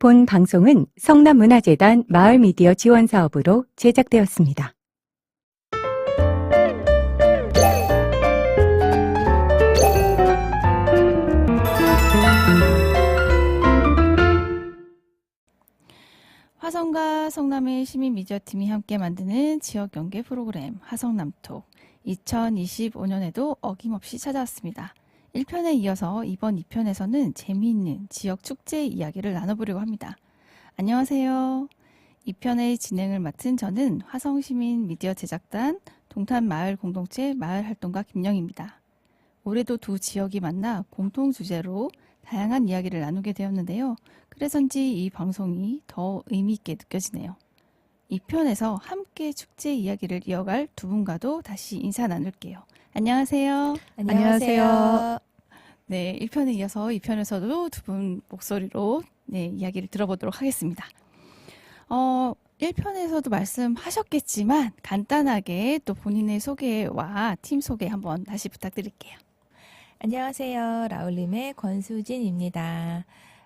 본 방송은 성남문화재단 마을미디어 지원사업으로 제작되었습니다. 화성과 성남의 시민미디어팀이 함께 만드는 지역연계 프로그램 화성남톡 2025년에도 어김없이 찾아왔습니다. 1편에 이어서 이번 2편에서는 재미있는 지역 축제 이야기를 나눠보려고 합니다. 안녕하세요. 2편의 진행을 맡은 저는 화성시민미디어 제작단 동탄마을공동체 마을활동가 김영입니다. 올해도 두 지역이 만나 공통 주제로 다양한 이야기를 나누게 되었는데요. 그래서인지 이 방송이 더 의미 있게 느껴지네요. 2편에서 함께 축제 이야기를 이어갈 두 분과도 다시 인사 나눌게요. 안녕하세요. 안녕하세요. 네, 1편에 이어서 2편에서도 두 분 목소리로 이야기를 들어보도록 하겠습니다. 1편에서도 말씀하셨겠지만 간단하게 또 본인의 소개와 팀 소개 한번 다시 부탁드릴게요. 안녕하세요. 라울림의 권수진입니다.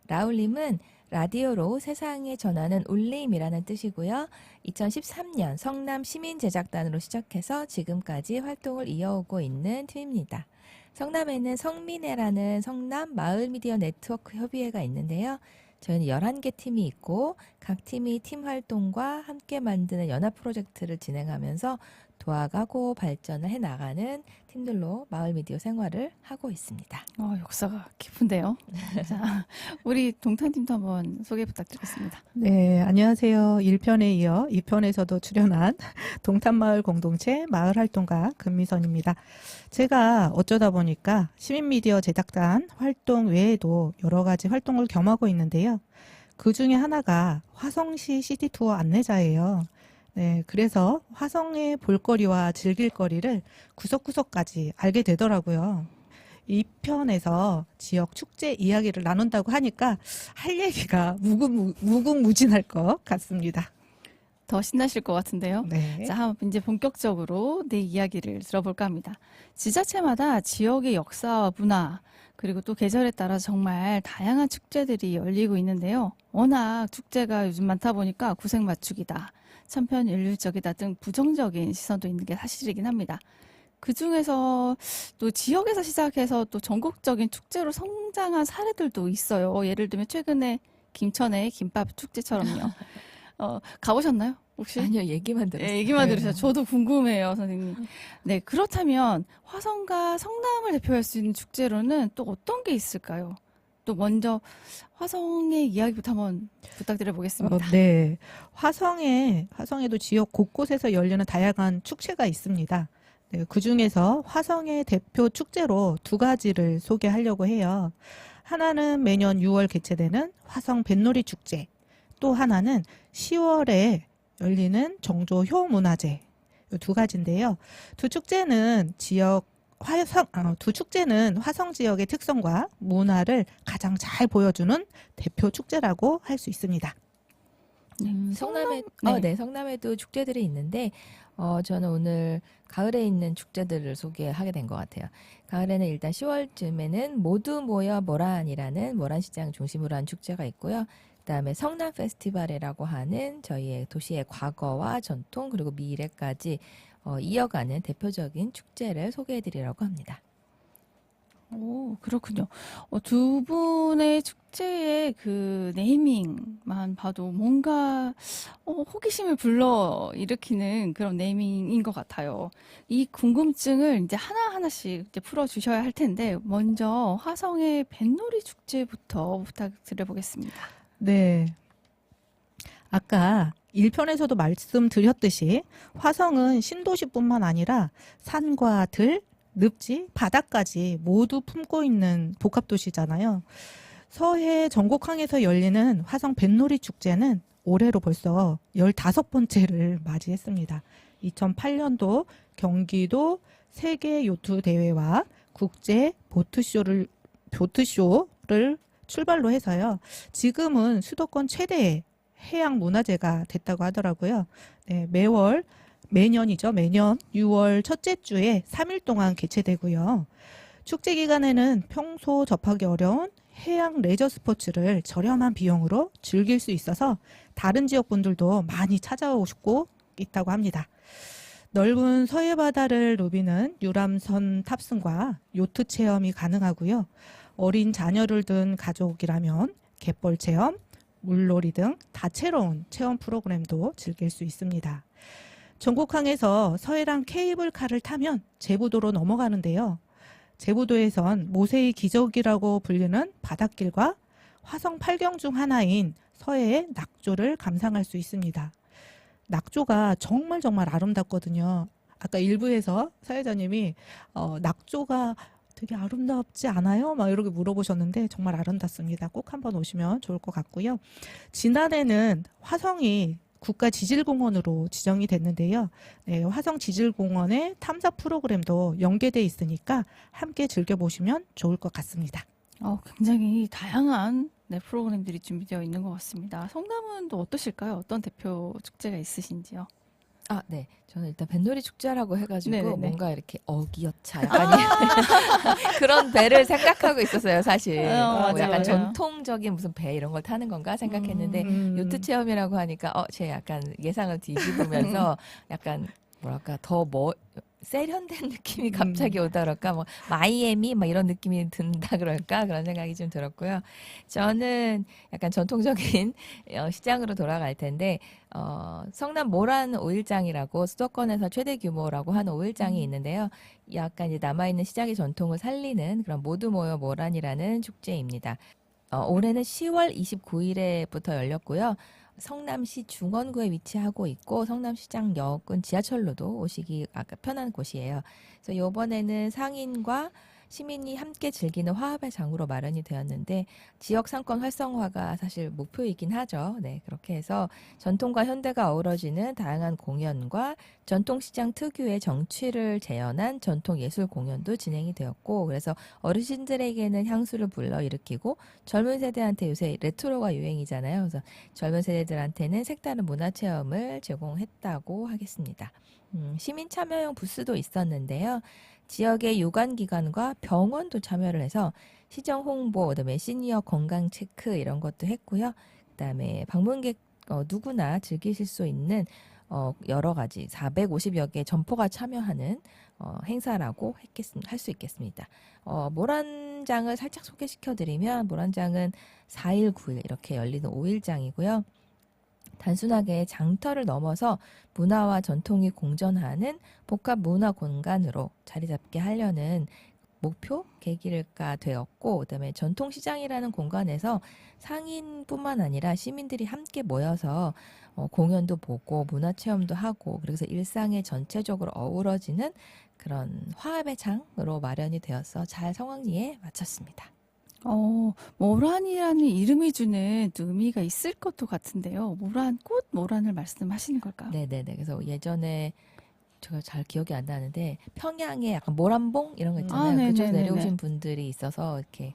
라울림은 라디오로 세상에 전하는 울림이라는 뜻이고요. 2013년 성남 시민제작단으로 시작해서 지금까지 활동을 이어오고 있는 팀입니다. 성남에는 성민회라는 성남 마을미디어 네트워크 협의회가 있는데요. 저희는 11개 팀이 있고 각 팀이 팀 활동과 함께 만드는 연합 프로젝트를 진행하면서 도와가고 발전을 해나가는 팀들로 마을미디어 생활을 하고 있습니다. 역사가 깊은데요. 자, 우리 동탄팀도 한번 소개 부탁드리겠습니다. 네, 안녕하세요. 1편에 이어 2편에서도 출연한 동탄마을 공동체 마을활동가 금미선입니다. 제가 어쩌다 보니까 시민미디어 제작단 활동 외에도 여러 가지 활동을 겸하고 있는데요. 그 중에 하나가 화성시 시티투어 안내자예요. 네, 그래서 화성의 볼거리와 즐길거리를 구석구석까지 알게 되더라고요. 이 편에서 지역 축제 이야기를 나눈다고 하니까 할 얘기가 무궁무진할 것 같습니다. 더 신나실 것 같은데요. 네. 자, 이제 본격적으로 내 이야기를 들어볼까 합니다. 지자체마다 지역의 역사와 문화, 그리고 또 계절에 따라 정말 다양한 축제들이 열리고 있는데요. 워낙 축제가 요즘 많다 보니까 구색 맞추기다, 천편일률적이다 등 부정적인 시선도 있는 게 사실이긴 합니다. 그 중에서 또 지역에서 시작해서 또 전국적인 축제로 성장한 사례들도 있어요. 예를 들면 최근에 김천의 김밥 축제처럼요. 가보셨나요? 혹시? 아니요, 얘기만 들었어요. 네, 얘기만 들으셔서 저도 궁금해요, 선생님. 네, 그렇다면 화성과 성남을 대표할 수 있는 축제로는 또 어떤 게 있을까요? 또 먼저 화성의 이야기부터 한번 부탁드려 보겠습니다. 네. 화성에도 지역 곳곳에서 열리는 다양한 축제가 있습니다. 네, 그 중에서 화성의 대표 축제로 두 가지를 소개하려고 해요. 하나는 매년 6월 개최되는 화성 뱃놀이 축제, 또 하나는 10월에 열리는 정조 효문화제, 이 두 가지인데요. 두 축제는 화성 지역의 특성과 문화를 가장 잘 보여주는 대표 축제라고 할 수 있습니다. 성남에도 축제들이 있는데 저는 오늘 가을에 있는 축제들을 소개하게 된 것 같아요. 가을에는 일단 10월쯤에는 모두 모여 모란이라는 모란시장 중심으로 한 축제가 있고요. 그다음에 성남 페스티벌이라고 하는 저희의 도시의 과거와 전통 그리고 미래까지 이어가는 대표적인 축제를 소개해드리려고 합니다. 오, 그렇군요. 두 분의 축제의 그 네이밍만 봐도 뭔가 호기심을 불러일으키는 그런 네이밍인 것 같아요. 이 궁금증을 이제 하나하나씩 이제 풀어주셔야 할 텐데 먼저 화성의 뱃놀이 축제부터 부탁드려보겠습니다. 네. 아까 1편에서도 말씀드렸듯이 화성은 신도시뿐만 아니라 산과 들, 늪지, 바다까지 모두 품고 있는 복합도시잖아요. 서해 전곡항에서 열리는 화성 뱃놀이 축제는 올해로 벌써 15번째를 맞이했습니다. 2008년도 경기도 세계 요트 대회와 국제 보트쇼를 출발로 해서요. 지금은 수도권 최대의 해양 문화제가 됐다고 하더라고요. 네, 매년 6월 첫째 주에 3일 동안 개최되고요. 축제 기간에는 평소 접하기 어려운 해양 레저 스포츠를 저렴한 비용으로 즐길 수 있어서 다른 지역 분들도 많이 찾아오고 있다고 합니다. 넓은 서해 바다를 누비는 유람선 탑승과 요트 체험이 가능하고요. 어린 자녀를 둔 가족이라면 갯벌 체험, 물놀이 등 다채로운 체험 프로그램도 즐길 수 있습니다. 전곡항에서 서해랑 케이블카를 타면 제부도로 넘어가는데요. 제부도에선 모세의 기적이라고 불리는 바닷길과 화성 8경 중 하나인 서해의 낙조를 감상할 수 있습니다. 낙조가 정말 아름답거든요. 아까 일부에서 사회자님이 낙조가 되게 아름답지 않아요? 막 이렇게 물어보셨는데 정말 아름답습니다. 꼭 한번 오시면 좋을 것 같고요. 지난해는 화성이 국가지질공원으로 지정이 됐는데요. 네, 화성지질공원의 탐사 프로그램도 연계돼 있으니까 함께 즐겨보시면 좋을 것 같습니다. 굉장히 다양한 프로그램들이 준비되어 있는 것 같습니다. 성남은 또 어떠실까요? 어떤 대표 축제가 있으신지요? 네. 저는 일단 뱃놀이 축제라고 해가지고 네네네. 뭔가 이렇게 어기여차 약간 그런 배를 생각하고 있었어요, 사실. 맞아요, 약간 맞아요. 전통적인 무슨 배 이런 걸 타는 건가 생각했는데 요트 체험이라고 하니까 제 약간 예상을 뒤집으면서 약간 뭐랄까 더 세련된 느낌이 갑자기 오더랄까 뭐 마이애미 막 이런 느낌이 든다 그럴까 그런 생각이 좀 들었고요. 저는 약간 전통적인 시장으로 돌아갈 텐데 성남 모란 오일장이라고 수도권에서 최대 규모라고 하는 오일장이 있는데요. 약간 이제 남아있는 시장의 전통을 살리는 그런 모두 모여 모란이라는 축제입니다. 올해는 10월 29일에부터 열렸고요. 성남시 중원구에 위치하고 있고 성남시장역은 지하철로도 오시기 편한 곳이에요. 그래서 이번에는 상인과 시민이 함께 즐기는 화합의 장으로 마련이 되었는데 지역 상권 활성화가 사실 목표이긴 하죠. 네, 그렇게 해서 전통과 현대가 어우러지는 다양한 공연과 전통시장 특유의 정취를 재현한 전통예술 공연도 진행이 되었고 그래서 어르신들에게는 향수를 불러일으키고 젊은 세대한테 요새 레트로가 유행이잖아요. 그래서 젊은 세대들한테는 색다른 문화체험을 제공했다고 하겠습니다. 시민 참여형 부스도 있었는데요. 지역의 유관기관과 병원도 참여를 해서 시정 홍보, 그다음에 시니어 건강 체크 이런 것도 했고요. 그다음에 방문객 누구나 즐기실 수 있는 여러 가지 450여 개 점포가 참여하는 행사라고 할 수 있겠습니다. 모란장을 살짝 소개시켜드리면 모란장은 4일, 9일 이렇게 열리는 5일장이고요. 단순하게 장터를 넘어서 문화와 전통이 공존하는 복합 문화 공간으로 자리 잡게 하려는 목표 계기가 되었고 그다음에 전통시장이라는 공간에서 상인뿐만 아니라 시민들이 함께 모여서 공연도 보고 문화체험도 하고 그래서 일상에 전체적으로 어우러지는 그런 화합의 장으로 마련이 되어서 잘 성황리에 마쳤습니다. 모란이라는 이름이 주는 또 의미가 있을 것도 같은데요. 모란, 꽃 모란을 말씀하시는 걸까요? 네네네. 그래서 예전에 제가 잘 기억이 안 나는데 평양에 약간 모란봉 이런 거 있잖아요. 그쪽에서 네네네네. 내려오신 분들이 있어서 이렇게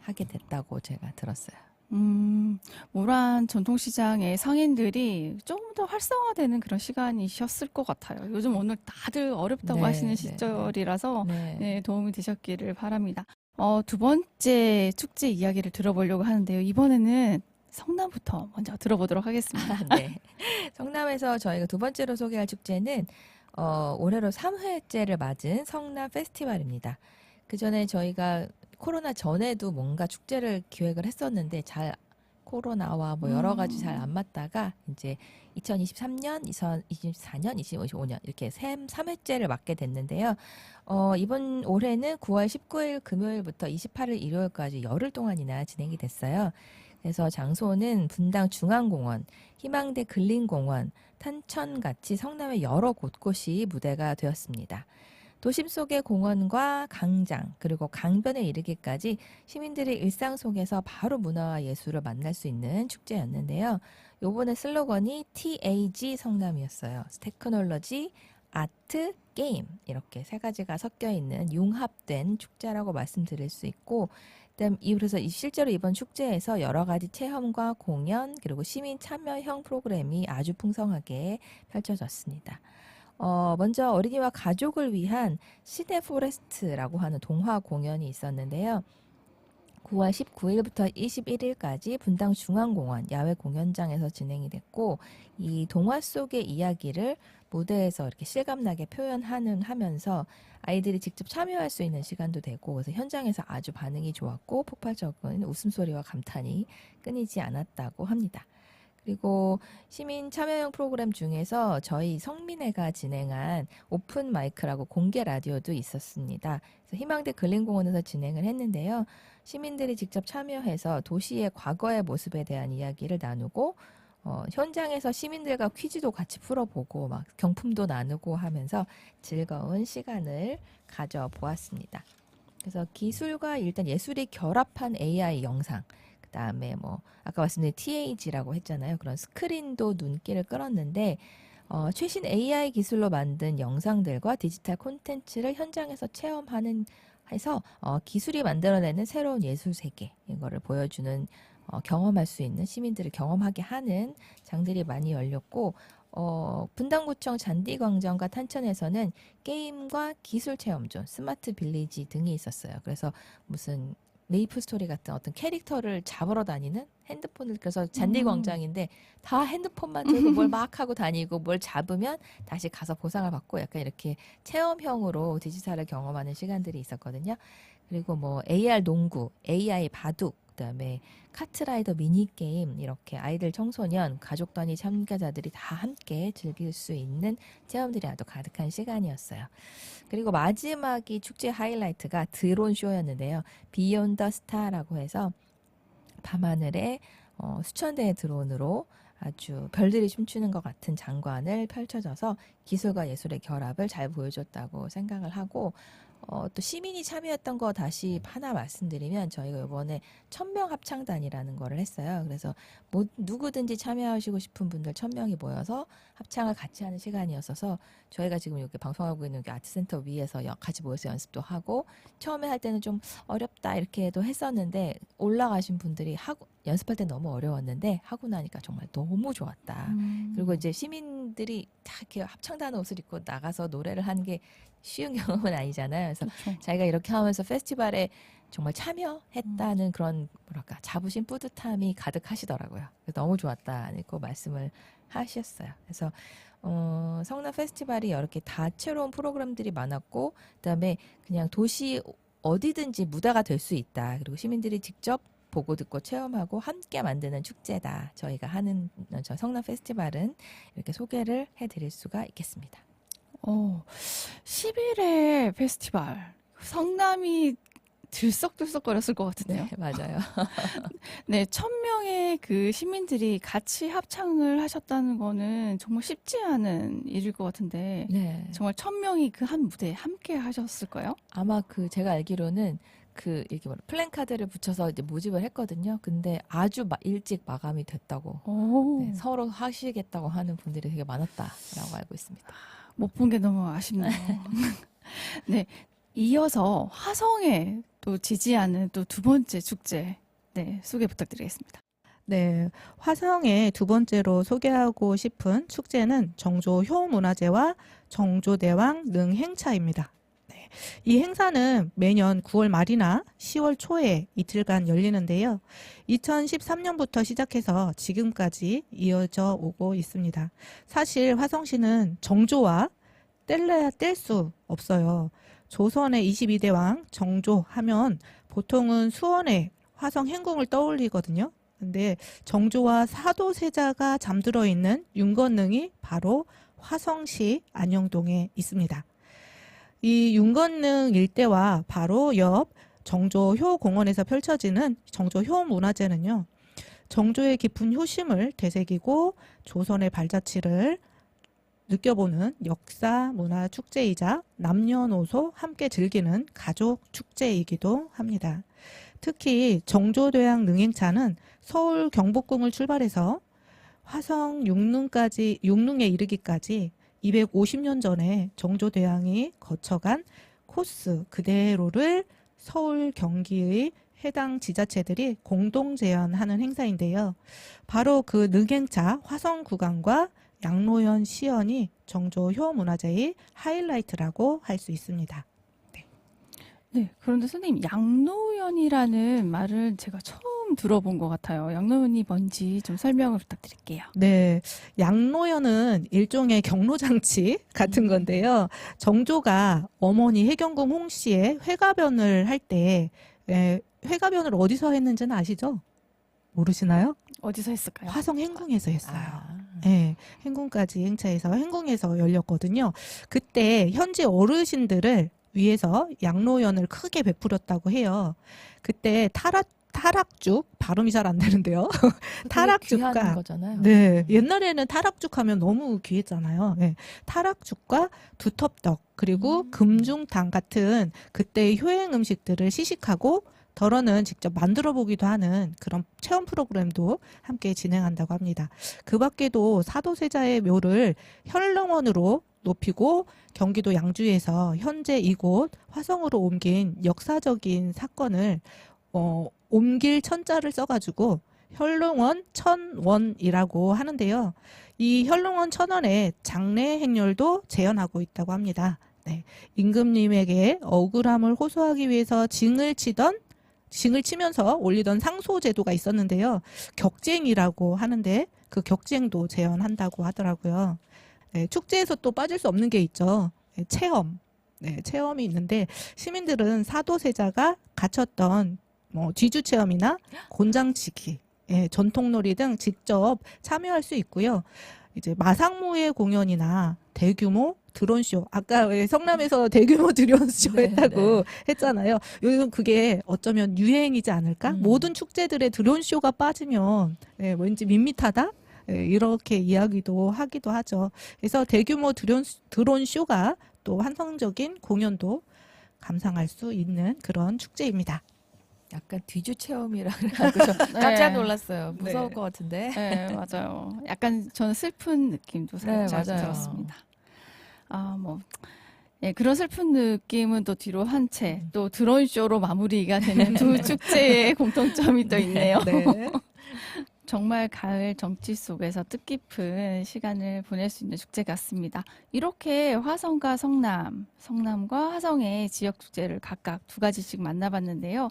하게 됐다고 제가 들었어요. 모란 전통시장의 상인들이 좀 더 활성화되는 그런 시간이셨을 것 같아요. 요즘 오늘 다들 어렵다고 네, 하시는 네, 시절이라서 네. 도움이 되셨기를 바랍니다. 두 번째 축제 이야기를 들어보려고 하는데요. 이번에는 성남부터 먼저 들어보도록 하겠습니다. 네. 성남에서 저희가 두 번째로 소개할 축제는 올해로 3회째를 맞은 성남 페스티벌입니다. 그 전에 저희가 코로나 전에도 뭔가 축제를 기획을 했었는데 코로나와 뭐 여러 가지 잘 안 맞다가 이제 2023년, 2024년, 2025년 이렇게 3회째를 맞게 됐는데요. 이번 올해는 9월 19일 금요일부터 28일 일요일까지 열흘 동안이나 진행이 됐어요. 그래서 장소는 분당 중앙공원, 희망대 근린공원, 탄천같이 성남의 여러 곳곳이 무대가 되었습니다. 도심 속의 공원과 광장 그리고 강변에 이르기까지 시민들의 일상 속에서 바로 문화와 예술을 만날 수 있는 축제였는데요. 요번에 슬로건이 TAG 성남이었어요. 테크놀로지, 아트, 게임 이렇게 세 가지가 섞여 있는 융합된 축제라고 말씀드릴 수 있고 그래서 실제로 이번 축제에서 여러 가지 체험과 공연 그리고 시민 참여형 프로그램이 아주 풍성하게 펼쳐졌습니다. 먼저 어린이와 가족을 위한 시네포레스트라고 하는 동화 공연이 있었는데요. 9월 19일부터 21일까지 분당 중앙공원 야외 공연장에서 진행이 됐고, 이 동화 속의 이야기를 무대에서 이렇게 실감나게 하면서 아이들이 직접 참여할 수 있는 시간도 되고, 그래서 현장에서 아주 반응이 좋았고 폭발적인 웃음소리와 감탄이 끊이지 않았다고 합니다. 그리고 시민 참여형 프로그램 중에서 저희 성민회가 진행한 오픈 마이크라고 공개 라디오도 있었습니다. 그래서 희망대 근린공원에서 진행을 했는데요. 시민들이 직접 참여해서 도시의 과거의 모습에 대한 이야기를 나누고, 현장에서 시민들과 퀴즈도 같이 풀어보고 막 경품도 나누고 하면서 즐거운 시간을 가져보았습니다. 그래서 기술과 일단 예술이 결합한 AI 영상, 그다음에 뭐 아까 말씀드린 TAG라고 했잖아요. 그런 스크린도 눈길을 끌었는데, 최신 AI 기술로 만든 영상들과 디지털 콘텐츠를 현장에서 체험하는 해서 기술이 만들어내는 새로운 예술 세계, 이거를 보여주는, 경험할 수 있는, 시민들을 경험하게 하는 장들이 많이 열렸고, 분당구청 잔디광장과 탄천에서는 게임과 기술 체험존, 스마트 빌리지 등이 있었어요. 그래서 무슨 메이플 스토리 같은 어떤 캐릭터를 잡으러 다니는 핸드폰을, 그래서 잔디광장인데 다 핸드폰만 들고 뭘 막 하고 다니고, 뭘 잡으면 다시 가서 보상을 받고, 약간 이렇게 체험형으로 디지털을 경험하는 시간들이 있었거든요. 그리고 뭐 AR 농구, AI 바둑, 그다음에 카트라이더 미니게임, 이렇게 아이들, 청소년, 가족 단위 참가자들이 다 함께 즐길 수 있는 체험들이 아주 가득한 시간이었어요. 그리고 마지막이 축제 하이라이트가 드론 쇼였는데요. 비욘드 더 스타라고 해서 밤하늘에 수천 대의 드론으로 아주 별들이 춤추는 것 같은 장관을 펼쳐져서 기술과 예술의 결합을 잘 보여줬다고 생각을 하고, 또 시민이 참여했던 거 다시 하나 말씀드리면, 저희가 이번에 1000명 합창단이라는 거를 했어요. 그래서 누구든지 참여하시고 싶은 분들 1000명이 모여서 합창을 같이 하는 시간이었어서, 저희가 지금 여기 방송하고 있는 여기 아트센터 위에서 같이 모여서 연습도 하고, 처음에 할 때는 좀 어렵다 이렇게도 했었는데, 올라가신 분들이 연습할 때 너무 어려웠는데 하고 나니까 정말 너무 좋았다. 그리고 이제 시민들이 다 이렇게 합창단 옷을 입고 나가서 노래를 하는 게 쉬운 경험은 아니잖아요. 그래서 그렇죠. 자기가 이렇게 하면서 페스티벌에 정말 참여했다는 그런 뭐랄까 자부심, 뿌듯함이 가득하시더라고요. 그래서 너무 좋았다고 말씀을 하셨어요. 그래서 성남 페스티벌이 이렇게 다채로운 프로그램들이 많았고, 그다음에 그냥 도시 어디든지 무대가 될 수 있다. 그리고 시민들이 직접 보고 듣고 체험하고 함께 만드는 축제다. 저희가 하는 저 성남 페스티벌은 이렇게 소개를 해드릴 수가 있겠습니다. 10일의 페스티벌. 성남이 들썩들썩거렸을 것 같은데요. 네, 맞아요. 네, 1000명의 그 시민들이 같이 합창을 하셨다는 거는 정말 쉽지 않은 일일 것 같은데, 네. 정말 1000명이 그 한 무대에 함께 하셨을까요? 아마 제가 알기로는 이렇게 플랜카드를 붙여서 이제 모집을 했거든요. 근데 아주 일찍 마감이 됐다고. 네, 서로 하시겠다고 하는 분들이 되게 많았다라고 알고 있습니다. 못 본 게 너무 아쉽네요. 네, 이어서 화성에 또 지지하는 또 두 번째 축제, 네, 소개 부탁드리겠습니다. 네, 화성의 두 번째로 소개하고 싶은 축제는 정조 효문화제와 정조대왕 능행차입니다. 네, 이 행사는 매년 9월 말이나 10월 초에 이틀간 열리는데요. 2013년부터 시작해서 지금까지 이어져 오고 있습니다. 사실 화성시는 정조와 뗄래야 뗄 수 없어요. 조선의 22대 왕 정조 하면 보통은 수원의 화성 행궁을 떠올리거든요. 근데 정조와 사도세자가 잠들어 있는 윤건능이 바로 화성시 안영동에 있습니다. 이 윤건능 일대와 바로 옆 정조효 공원에서 펼쳐지는 정조효 문화제는요, 정조의 깊은 효심을 되새기고 조선의 발자취를 느껴보는 역사 문화 축제이자 남녀노소 함께 즐기는 가족 축제이기도 합니다. 특히 정조대왕 능행차는 서울 경복궁을 출발해서 화성 육릉에 이르기까지 250년 전에 정조대왕이 거쳐간 코스 그대로를 서울 경기의 해당 지자체들이 공동 제안하는 행사인데요. 바로 그 능행차 화성 구간과 양로현 시연이 정조 효문화제의 하이라이트라고 할 수 있습니다. 네, 네, 그런데 선생님, 양로연이라는 말을 제가 처음 들어본 것 같아요. 양로연이 뭔지 좀 설명을 부탁드릴게요. 네, 양로연은 일종의 경로장치 같은 건데요. 정조가 어머니 해경궁 홍씨의 회가변을 할 때, 회가변을 어디서 했는지는 아시죠? 모르시나요? 어디서 했을까요? 화성 행궁에서 했어요. 아. 네, 행궁까지 행차해서 행궁에서 열렸거든요. 그때 현지 어르신들을 위해서 양로연을 크게 베풀었다고 해요. 그때 타락죽 발음이 잘 안 되는데요. 되게 귀한 타락죽과 거잖아요. 네, 옛날에는 타락죽 하면 너무 귀했잖아요. 네, 타락죽과 두텁떡 그리고 금중탕 같은 그때의 효행 음식들을 시식하고 덜어는 직접 만들어 보기도 하는 그런 체험 프로그램도 함께 진행한다고 합니다. 그 밖에도 사도세자의 묘를 현릉원으로 높이고 경기도 양주에서 현재 이곳 화성으로 옮긴 역사적인 사건을 옮길 천자를 써가지고 현릉원 천원이라고 하는데요. 이 현릉원 천원의 장례 행렬도 재현하고 있다고 합니다. 네, 임금님에게 억울함을 호소하기 위해서 징을 치면서 올리던 상소 제도가 있었는데요. 격쟁이라고 하는데 그 격쟁도 재현한다고 하더라고요. 네, 축제에서 또 빠질 수 없는 게 있죠. 네, 체험. 네, 체험이 있는데 시민들은 사도세자가 갇혔던 뒤주 체험이나 곤장치기, 전통놀이 등 직접 참여할 수 있고요. 이제 마상무예 공연이나 대규모 드론쇼, 아까 왜 성남에서 대규모 드론쇼 네, 했다고 했잖아요. 요즘 그게 어쩌면 유행이지 않을까? 모든 축제들의 드론쇼가 빠지면 왠지 밋밋하다? 이렇게 이야기도 하기도 하죠. 그래서 대규모 드론쇼가 또 환상적인 공연도 감상할 수 있는 그런 축제입니다. 약간 뒤주 체험이라 그래가지고 저 깜짝 네. 놀랐어요. 무서울 네. 것 같은데. 네, 맞아요. 약간 저는 슬픈 느낌도 살짝 맞아요. 들었습니다. 그런 슬픈 느낌은 또 뒤로 한 채, 또 드론쇼로 마무리가 되는 두 축제의 공통점이 또 있네요. 네. 정말 가을 정치 속에서 뜻깊은 시간을 보낼 수 있는 축제 같습니다. 이렇게 화성과 성남, 성남과 화성의 지역 축제를 각각 두 가지씩 만나봤는데요.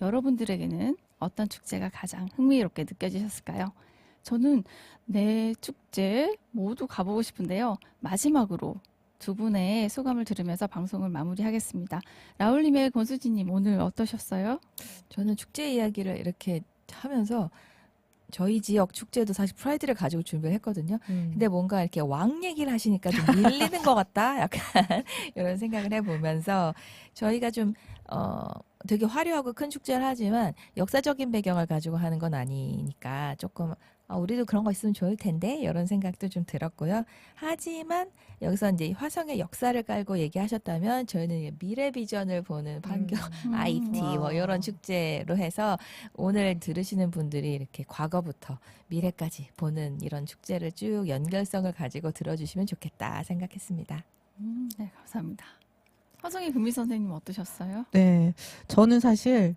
여러분들에게는 어떤 축제가 가장 흥미롭게 느껴지셨을까요? 저는 네 축제 모두 가보고 싶은데요. 마지막으로 두 분의 소감을 들으면서 방송을 마무리하겠습니다. 라울님의 권수진님 오늘 어떠셨어요? 저는 축제 이야기를 이렇게 하면서 저희 지역 축제도 사실 프라이드를 가지고 준비를 했거든요. 근데 뭔가 이렇게 왕 얘기를 하시니까 좀 밀리는 것 같다? 약간 이런 생각을 해보면서 저희가 좀, 되게 화려하고 큰 축제를 하지만 역사적인 배경을 가지고 하는 건 아니니까 조금, 우리도 그런 거 있으면 좋을 텐데? 이런 생각도 좀 들었고요. 하지만 여기서 이제 화성의 역사를 깔고 얘기하셨다면 저희는 미래 비전을 보는 환경, IT 뭐 이런 축제로 해서 오늘 들으시는 분들이 이렇게 과거부터 미래까지 보는 이런 축제를 쭉 연결성을 가지고 들어주시면 좋겠다 생각했습니다. 네, 감사합니다. 화성의 금미 선생님 어떠셨어요? 네, 저는 사실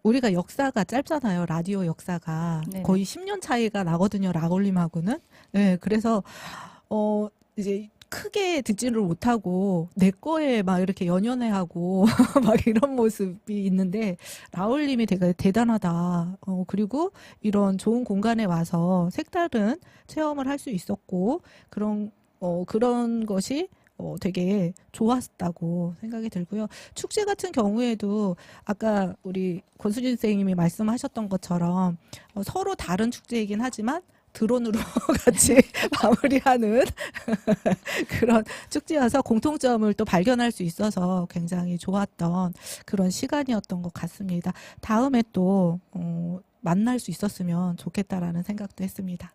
우리가 역사가 짧잖아요. 라디오 역사가 네네. 거의 10년 차이가 나거든요. 라올림하고는. 네, 그래서 이제 크게 듣지를 못하고 내 거에 막 이렇게 연연해하고 막 이런 모습이 있는데 라울님이 되게 대단하다. 그리고 이런 좋은 공간에 와서 색다른 체험을 할 수 있었고 그런 것이 되게 좋았다고 생각이 들고요. 축제 같은 경우에도 아까 우리 권수진 선생님이 말씀하셨던 것처럼 서로 다른 축제이긴 하지만 드론으로 같이 마무리하는 그런 축제여서 공통점을 또 발견할 수 있어서 굉장히 좋았던 그런 시간이었던 것 같습니다. 다음에 또 만날 수 있었으면 좋겠다라는 생각도 했습니다.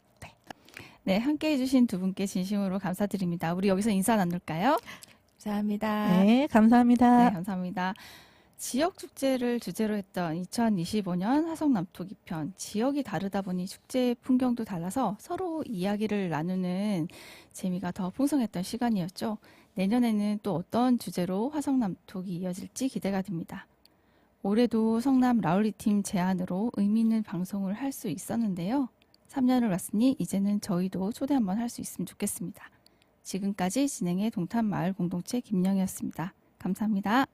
네, 함께 해주신 두 분께 진심으로 감사드립니다. 우리 여기서 인사 나눌까요? 감사합니다. 네, 감사합니다. 네, 감사합니다. 지역 축제를 주제로 했던 2025년 화성 남톡 2편. 지역이 다르다 보니 축제의 풍경도 달라서 서로 이야기를 나누는 재미가 더 풍성했던 시간이었죠. 내년에는 또 어떤 주제로 화성 남톡이 이어질지 기대가 됩니다. 올해도 성남 라울리 팀 제안으로 의미 있는 방송을 할 수 있었는데요. 3년을 왔으니 이제는 저희도 초대 한번 할 수 있으면 좋겠습니다. 지금까지 진행의 동탄마을 공동체 김영희였습니다. 감사합니다.